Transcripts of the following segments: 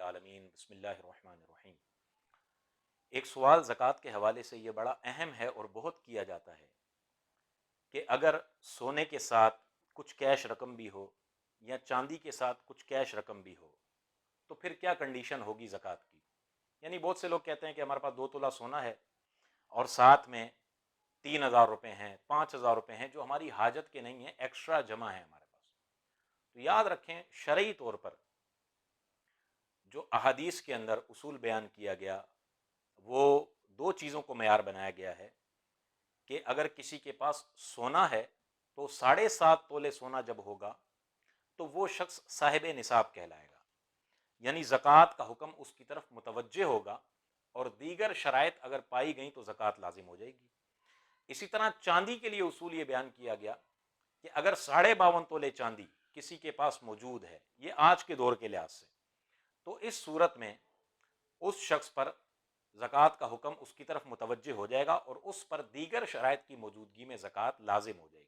العالمین بسم اللہ الرحمن الرحیم۔ ایک سوال زکوٰۃ کے حوالے سے یہ بڑا اہم ہے اور بہت کیا جاتا ہے کہ اگر سونے کے ساتھ کچھ کیش رقم بھی ہو یا چاندی کے ساتھ کچھ کیش رقم بھی ہو تو پھر کیا کنڈیشن ہوگی زکوٰۃ کی۔ یعنی بہت سے لوگ کہتے ہیں کہ ہمارے پاس 2 تولہ سونا ہے اور ساتھ میں 3,000 روپے ہیں، 5,000 روپے ہیں جو ہماری حاجت کے نہیں ہیں، ایکسٹرا جمع ہے ہمارے پاس۔ تو یاد رکھیں شرعی طور پر جو احادیث کے اندر اصول بیان کیا گیا وہ 2 چیزوں کو معیار بنایا گیا ہے کہ اگر کسی کے پاس سونا ہے تو 7.5 تولے سونا جب ہوگا تو وہ شخص صاحب نصاب کہلائے گا، یعنی زکوٰۃ کا حکم اس کی طرف متوجہ ہوگا اور دیگر شرائط اگر پائی گئیں تو زکوٰۃ لازم ہو جائے گی۔ اسی طرح چاندی کے لیے اصول یہ بیان کیا گیا کہ اگر 52.5 تولے چاندی کسی کے پاس موجود ہے، یہ آج کے دور کے لحاظ سے، تو اس صورت میں اس شخص پر زکوٰۃ کا حکم اس کی طرف متوجہ ہو جائے گا اور اس پر دیگر شرائط کی موجودگی میں زکوٰۃ لازم ہو جائے گی۔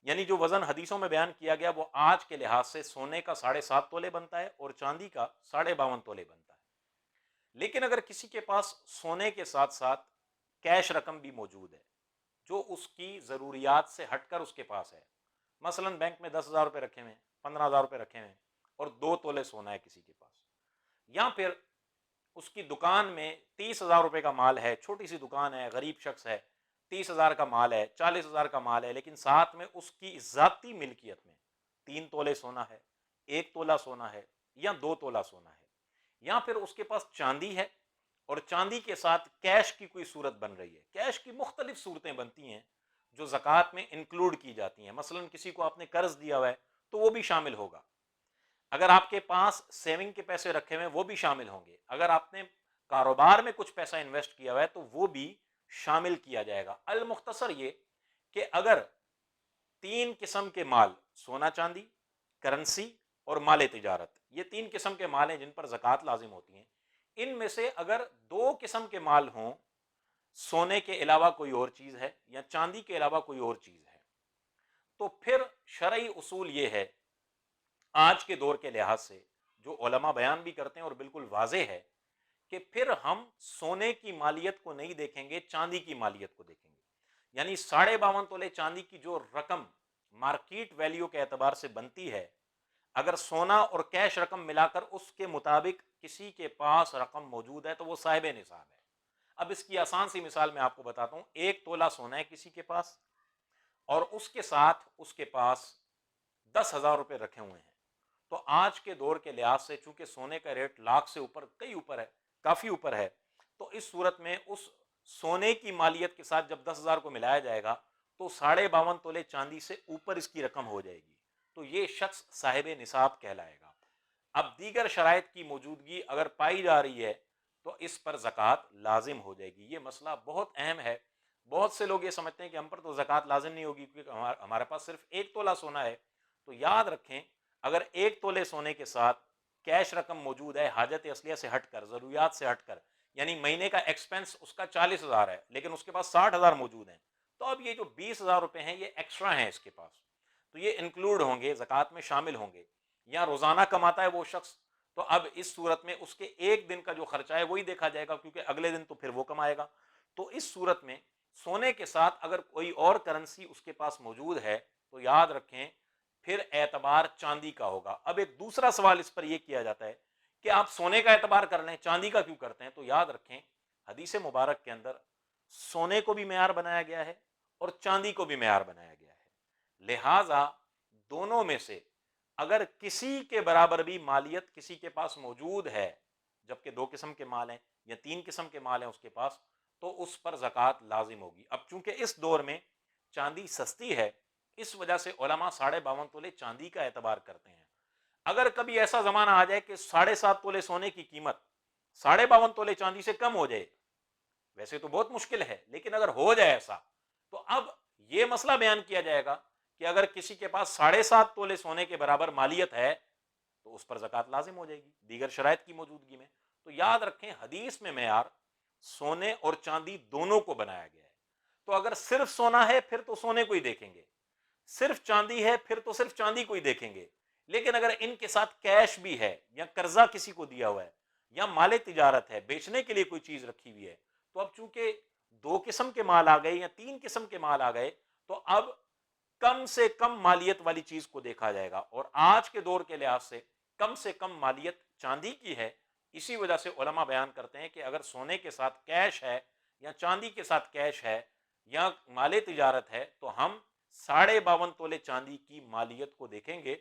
یعنی جو وزن حدیثوں میں بیان کیا گیا وہ آج کے لحاظ سے سونے کا 7.5 تولے بنتا ہے اور چاندی کا 52.5 تولے بنتا ہے۔ لیکن اگر کسی کے پاس سونے کے ساتھ ساتھ کیش رقم بھی موجود ہے جو اس کی ضروریات سے ہٹ کر اس کے پاس ہے، مثلا بینک میں 10,000 روپے رکھے ہوئے ہیں، 15,000 روپے رکھے ہوئے ہیں اور 2 تولے سونا ہے کسی کے پاس، یا پھر اس کی دکان میں 30,000 روپے کا مال ہے، چھوٹی سی دکان ہے، غریب شخص ہے، 30,000 کا مال ہے، 40,000 کا مال ہے، لیکن ساتھ میں اس کی ذاتی ملکیت میں 3 تولے سونا ہے، 1 تولہ سونا ہے یا 2 تولہ سونا ہے، یا پھر اس کے پاس چاندی ہے اور چاندی کے ساتھ کیش کی کوئی صورت بن رہی ہے۔ کیش کی مختلف صورتیں بنتی ہیں جو زکوٰۃ میں انکلوڈ کی جاتی ہیں، مثلا کسی کو آپ نے قرض دیا ہوا ہے تو وہ بھی شامل ہوگا، اگر آپ کے پاس سیونگ کے پیسے رکھے ہوئے ہیں وہ بھی شامل ہوں گے، اگر آپ نے کاروبار میں کچھ پیسہ انویسٹ کیا ہوا ہے تو وہ بھی شامل کیا جائے گا۔ المختصر یہ کہ اگر 3 قسم کے مال، سونا چاندی، کرنسی اور مال تجارت، یہ 3 قسم کے مال ہیں جن پر زکوٰۃ لازم ہوتی ہیں، ان میں سے اگر 2 قسم کے مال ہوں، سونے کے علاوہ کوئی اور چیز ہے یا چاندی کے علاوہ کوئی اور چیز ہے، تو پھر شرعی اصول یہ ہے آج کے دور کے لحاظ سے جو علماء بیان بھی کرتے ہیں اور بالکل واضح ہے کہ پھر ہم سونے کی مالیت کو نہیں دیکھیں گے، چاندی کی مالیت کو دیکھیں گے۔ یعنی 52.5 تولے چاندی کی جو رقم مارکیٹ ویلیو کے اعتبار سے بنتی ہے، اگر سونا اور کیش رقم ملا کر اس کے مطابق کسی کے پاس رقم موجود ہے تو وہ صاحب نصاب ہے۔ اب اس کی آسان سی مثال میں آپ کو بتاتا ہوں، 1 تولہ سونا ہے کسی کے پاس اور اس کے ساتھ اس کے پاس 10,000 روپے رکھے ہوئے ہیں، تو آج کے دور کے لحاظ سے چونکہ سونے کا ریٹ لاکھ سے اوپر، کئی اوپر ہے، کافی اوپر ہے، تو اس صورت میں اس سونے کی مالیت کے ساتھ جب 10,000 کو ملایا جائے گا تو 52.5 تولے چاندی سے اوپر اس کی رقم ہو جائے گی، تو یہ شخص صاحب نصاب کہلائے گا۔ اب دیگر شرائط کی موجودگی اگر پائی جا رہی ہے تو اس پر زکوٰۃ لازم ہو جائے گی۔ یہ مسئلہ بہت اہم ہے، بہت سے لوگ یہ سمجھتے ہیں کہ ہم پر تو زکوٰۃ لازم نہیں ہوگی کیونکہ ہمارے پاس صرف 1 تولہ سونا ہے، تو یاد رکھیں اگر 1 تولے سونے کے ساتھ کیش رقم موجود ہے حاجت اصلیہ سے ہٹ کر، ضروریات سے ہٹ کر، یعنی مہینے کا ایکسپنس اس کا 40,000 ہے لیکن اس کے پاس 60,000 موجود ہیں، تو اب یہ جو 20,000 روپے ہیں یہ ایکسٹرا ہیں اس کے پاس، تو یہ انکلوڈ ہوں گے، زکوٰۃ میں شامل ہوں گے۔ یا روزانہ کماتا ہے وہ شخص تو اب اس صورت میں اس کے ایک دن کا جو خرچہ ہے وہی دیکھا جائے گا کیونکہ اگلے دن تو پھر وہ کمائے گا۔ تو اس صورت میں سونے کے ساتھ اگر کوئی اور کرنسی اس کے پاس موجود ہے تو یاد رکھیں پھر اعتبار چاندی کا ہوگا۔ اب ایک دوسرا سوال اس پر یہ کیا جاتا ہے کہ آپ سونے کا اعتبار کر لیں، چاندی کا کیوں کرتے ہیں؟ تو یاد رکھیں حدیث مبارک کے اندر سونے کو بھی معیار بنایا گیا ہے اور چاندی کو بھی معیار بنایا گیا ہے، لہٰذا دونوں میں سے اگر کسی کے برابر بھی مالیت کسی کے پاس موجود ہے، جبکہ 2 قسم کے مال ہیں یا 3 قسم کے مال ہیں اس کے پاس، تو اس پر زکوٰۃ لازم ہوگی۔ اب چونکہ اس دور میں چاندی سستی ہے اس وجہ سے علماء 52.5 تولے چاندی کا اعتبار کرتے ہیں۔ اگر کبھی ایسا زمانہ آ جائے کہ 7.5 تولے سونے کی قیمت 52.5 تولے چاندی سے کم ہو جائے، ویسے تو بہت مشکل ہے لیکن اگر ہو جائے ایسا تو اب یہ مسئلہ بیان کیا جائے گا کہ اگر کسی کے پاس 7.5 تولے سونے کے برابر مالیت ہے تو اس پر زکوٰۃ لازم ہو جائے گی دیگر شرائط کی موجودگی میں۔ تو یاد رکھیں حدیث میں معیار سونے اور چاندی دونوں کو بنایا گیا ہے، تو اگر صرف سونا ہے پھر تو سونے کو ہی دیکھیں گے، صرف چاندی ہے پھر تو صرف چاندی کو ہی دیکھیں گے، لیکن اگر ان کے ساتھ کیش بھی ہے یا قرضہ کسی کو دیا ہوا ہے یا مال تجارت ہے، بیچنے کے لیے کوئی چیز رکھی ہوئی ہے، تو اب چونکہ دو قسم کے مال آ گئے یا تین قسم کے مال آ گئے، تو اب کم سے کم مالیت والی چیز کو دیکھا جائے گا، اور آج کے دور کے لحاظ سے کم مالیت چاندی کی ہے۔ اسی وجہ سے علماء بیان کرتے ہیں کہ اگر سونے کے ساتھ کیش ہے یا چاندی کے ساتھ کیش ہے یا مال تجارت ہے، تو ہم 52.5 تولے چاندی کی مالیت کو دیکھیں گے۔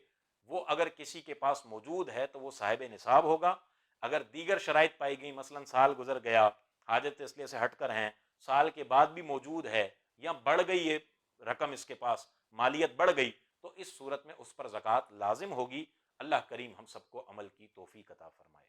وہ اگر کسی کے پاس موجود ہے تو وہ صاحب نصاب ہوگا، اگر دیگر شرائط پائی گئی، مثلا سال گزر گیا، حاجت اس لیے سے ہٹ کر ہیں، سال کے بعد بھی موجود ہے یا بڑھ گئی یہ رقم، اس کے پاس مالیت بڑھ گئی، تو اس صورت میں اس پر زکوٰۃ لازم ہوگی۔ اللہ کریم ہم سب کو عمل کی توفیق عطا فرمائے۔